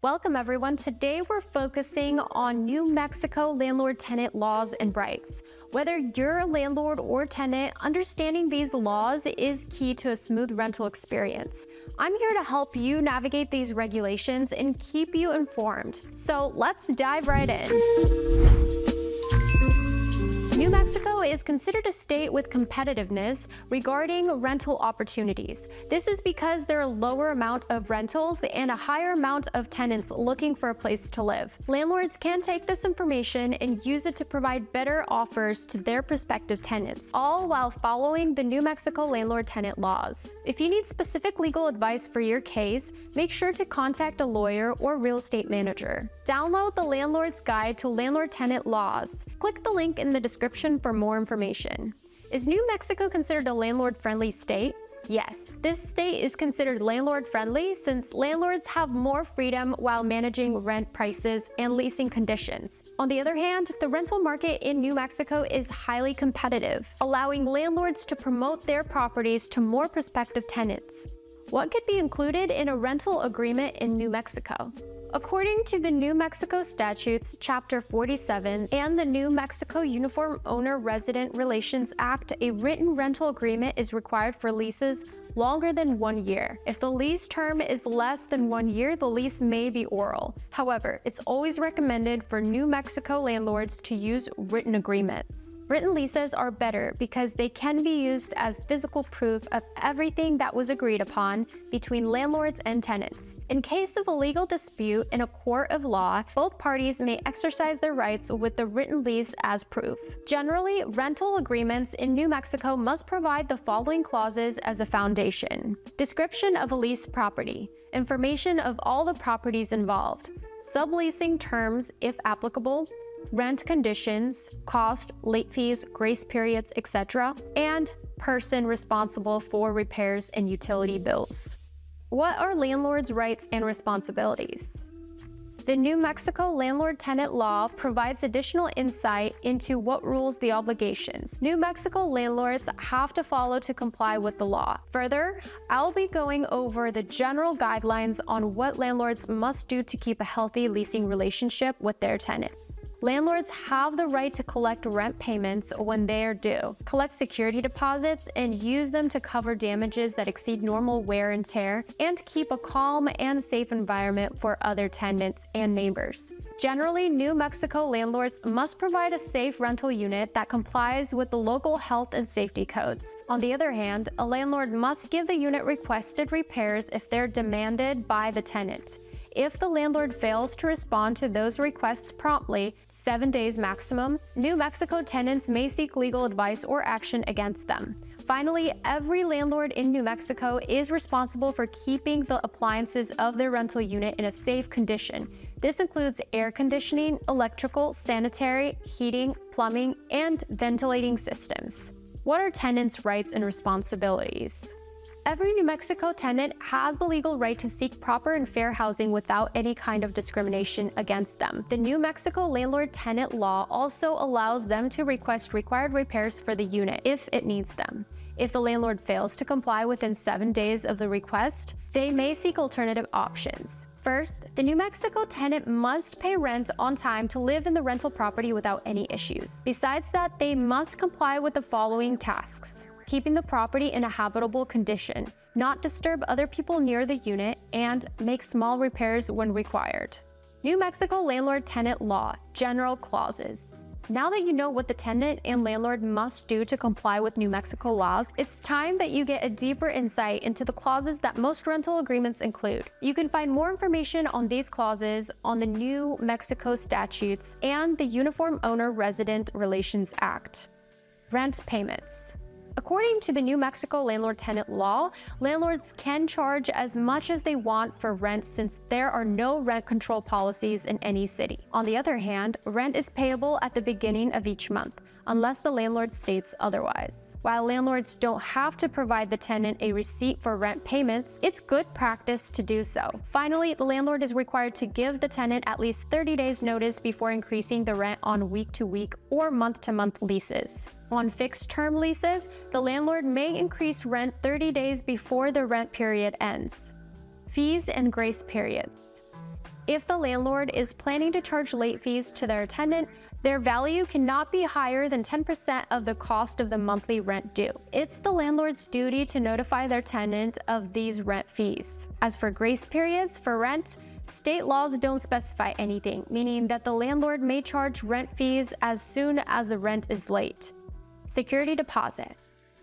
Welcome everyone. Today we're focusing on New Mexico landlord-tenant laws and rights. Whether you're a landlord or tenant, understanding these laws is key to a smooth rental experience. I'm here to help you navigate these regulations and keep you informed. So let's dive right in. New Mexico is considered a state with competitiveness regarding rental opportunities. This is because there are a lower amount of rentals and a higher amount of tenants looking for a place to live. Landlords can take this information and use it to provide better offers to their prospective tenants, all while following the New Mexico landlord-tenant laws. If you need specific legal advice for your case, make sure to contact a lawyer or real estate manager. Download the Landlord's Guide to Landlord-Tenant Laws. Click the link in the description for more information. Is New Mexico considered a landlord-friendly state? Yes, this state is considered landlord-friendly since landlords have more freedom while managing rent prices and leasing conditions. On the other hand, the rental market in New Mexico is highly competitive, allowing landlords to promote their properties to more prospective tenants. What could be included in a rental agreement in New Mexico? According to the New Mexico Statutes, Chapter 47, and the New Mexico Uniform Owner-Resident Relations Act, a written rental agreement is required for leases longer than 1 year. If the lease term is less than 1 year, the lease may be oral. However, it's always recommended for New Mexico landlords to use written agreements. Written leases are better because they can be used as physical proof of everything that was agreed upon between landlords and tenants. In case of a legal dispute in a court of law, both parties may exercise their rights with the written lease as proof. Generally, rental agreements in New Mexico must provide the following clauses as a foundation. Description of a leased property, information of all the properties involved, subleasing terms if applicable, rent conditions, cost, late fees, grace periods, etc., and person responsible for repairs and utility bills. What are landlords' rights and responsibilities? The New Mexico landlord-tenant law provides additional insight into what rules the obligations New Mexico landlords have to follow to comply with the law. Further, I'll be going over the general guidelines on what landlords must do to keep a healthy leasing relationship with their tenants. Landlords have the right to collect rent payments when they are due, collect security deposits, and use them to cover damages that exceed normal wear and tear, and keep a calm and safe environment for other tenants and neighbors. Generally, New Mexico landlords must provide a safe rental unit that complies with the local health and safety codes. On the other hand, a landlord must give the unit requested repairs if they're demanded by the tenant. If the landlord fails to respond to those requests promptly, 7 days maximum, New Mexico tenants may seek legal advice or action against them. Finally, every landlord in New Mexico is responsible for keeping the appliances of their rental unit in a safe condition. This includes air conditioning, electrical, sanitary, heating, plumbing, and ventilating systems. What are tenants' rights and responsibilities? Every New Mexico tenant has the legal right to seek proper and fair housing without any kind of discrimination against them. The New Mexico landlord-tenant law also allows them to request required repairs for the unit if it needs them. If the landlord fails to comply within 7 days of the request, they may seek alternative options. First, the New Mexico tenant must pay rent on time to live in the rental property without any issues. Besides that, they must comply with the following tasks: keeping the property in a habitable condition, not disturb other people near the unit, and make small repairs when required. New Mexico landlord-tenant law, general clauses. Now that you know what the tenant and landlord must do to comply with New Mexico laws, it's time that you get a deeper insight into the clauses that most rental agreements include. You can find more information on these clauses on the New Mexico Statutes and the Uniform Owner-Resident Relations Act. Rent payments. According to the New Mexico landlord-tenant law, landlords can charge as much as they want for rent since there are no rent control policies in any city. On the other hand, rent is payable at the beginning of each month, unless the landlord states otherwise. While landlords don't have to provide the tenant a receipt for rent payments, it's good practice to do so. Finally, the landlord is required to give the tenant at least 30 days notice before increasing the rent on week-to-week or month-to-month leases. On fixed-term leases, the landlord may increase rent 30 days before the rent period ends. Fees and grace periods. If the landlord is planning to charge late fees to their tenant, their value cannot be higher than 10% of the cost of the monthly rent due. It's the landlord's duty to notify their tenant of these rent fees. As for grace periods for rent, state laws don't specify anything, meaning that the landlord may charge rent fees as soon as the rent is late. Security deposit.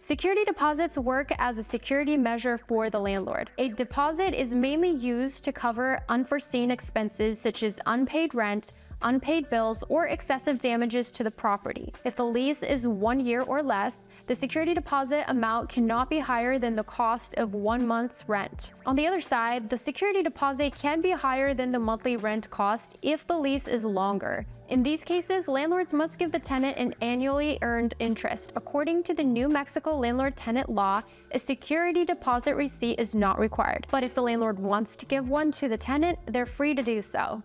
Security deposits work as a security measure for the landlord. A deposit is mainly used to cover unforeseen expenses such as unpaid rent, unpaid bills, or excessive damages to the property. If the lease is 1 year or less, the security deposit amount cannot be higher than the cost of 1 month's rent. On the other side, the security deposit can be higher than the monthly rent cost if the lease is longer. In these cases, landlords must give the tenant an annually earned interest. According to the New Mexico Landlord-Tenant law, a security deposit receipt is not required. But if the landlord wants to give one to the tenant, they're free to do so.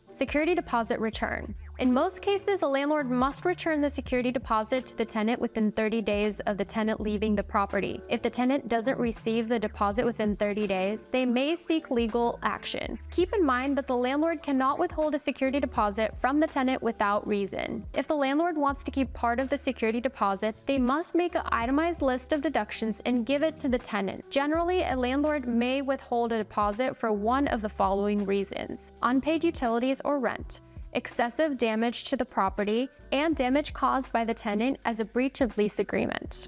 Security deposit return. In most cases, a landlord must return the security deposit to the tenant within 30 days of the tenant leaving the property. If the tenant doesn't receive the deposit within 30 days, they may seek legal action. Keep in mind that the landlord cannot withhold a security deposit from the tenant without reason. If the landlord wants to keep part of the security deposit, they must make an itemized list of deductions and give it to the tenant. Generally, a landlord may withhold a deposit for one of the following reasons: unpaid utilities or rent, excessive damage to the property, and damage caused by the tenant as a breach of lease agreement.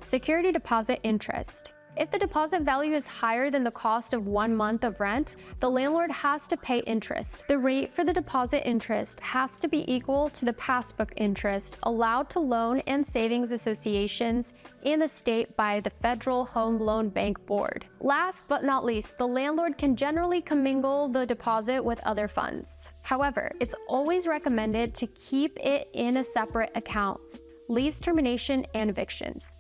Security deposit interest. If the deposit value is higher than the cost of 1 month of rent, the landlord has to pay interest. The rate for the deposit interest has to be equal to the passbook interest allowed to loan and savings associations in the state by the Federal Home Loan Bank Board. Last but not least, the landlord can generally commingle the deposit with other funds. However, it's always recommended to keep it in a separate account: lease termination and evictions.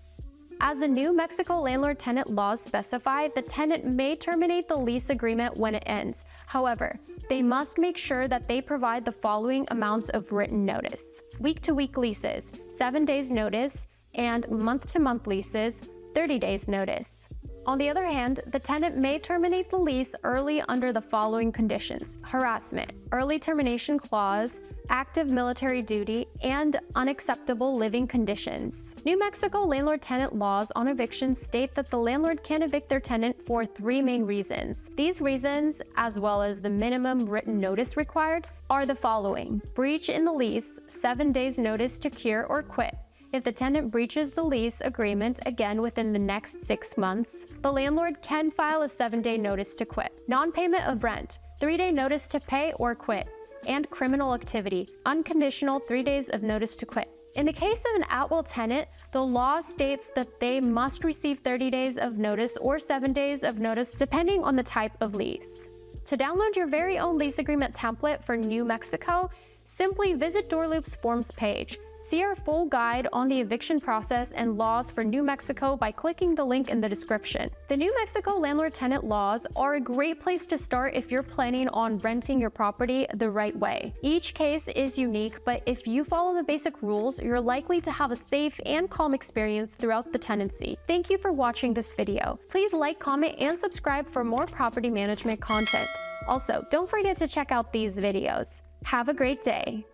As the New Mexico Landlord-Tenant laws specify, the tenant may terminate the lease agreement when it ends. However, they must make sure that they provide the following amounts of written notice: week-to-week leases, 7 days notice, and month-to-month leases, 30 days notice. On the other hand, the tenant may terminate the lease early under the following conditions: harassment, early termination clause, active military duty, and unacceptable living conditions. New Mexico Landlord-Tenant laws on evictions state that the landlord can evict their tenant for 3 main reasons. These reasons, as well as the minimum written notice required, are the following: breach in the lease, 7 days notice to cure or quit. If the tenant breaches the lease agreement again within the next 6 months, the landlord can file a 7-day notice to quit. Non-payment of rent, 3-day notice to pay or quit. And criminal activity, unconditional 3 days of notice to quit. In the case of an at-will tenant, the law states that they must receive 30 days of notice or 7 days of notice depending on the type of lease. To download your very own lease agreement template for New Mexico, simply visit DoorLoop's forms page. See our full guide on the eviction process and laws for New Mexico by clicking the link in the description. The New Mexico Landlord-Tenant laws are a great place to start if you're planning on renting your property the right way. Each case is unique, but if you follow the basic rules, you're likely to have a safe and calm experience throughout the tenancy. Thank you for watching this video. Please like, comment, and subscribe for more property management content. Also, don't forget to check out these videos. Have a great day.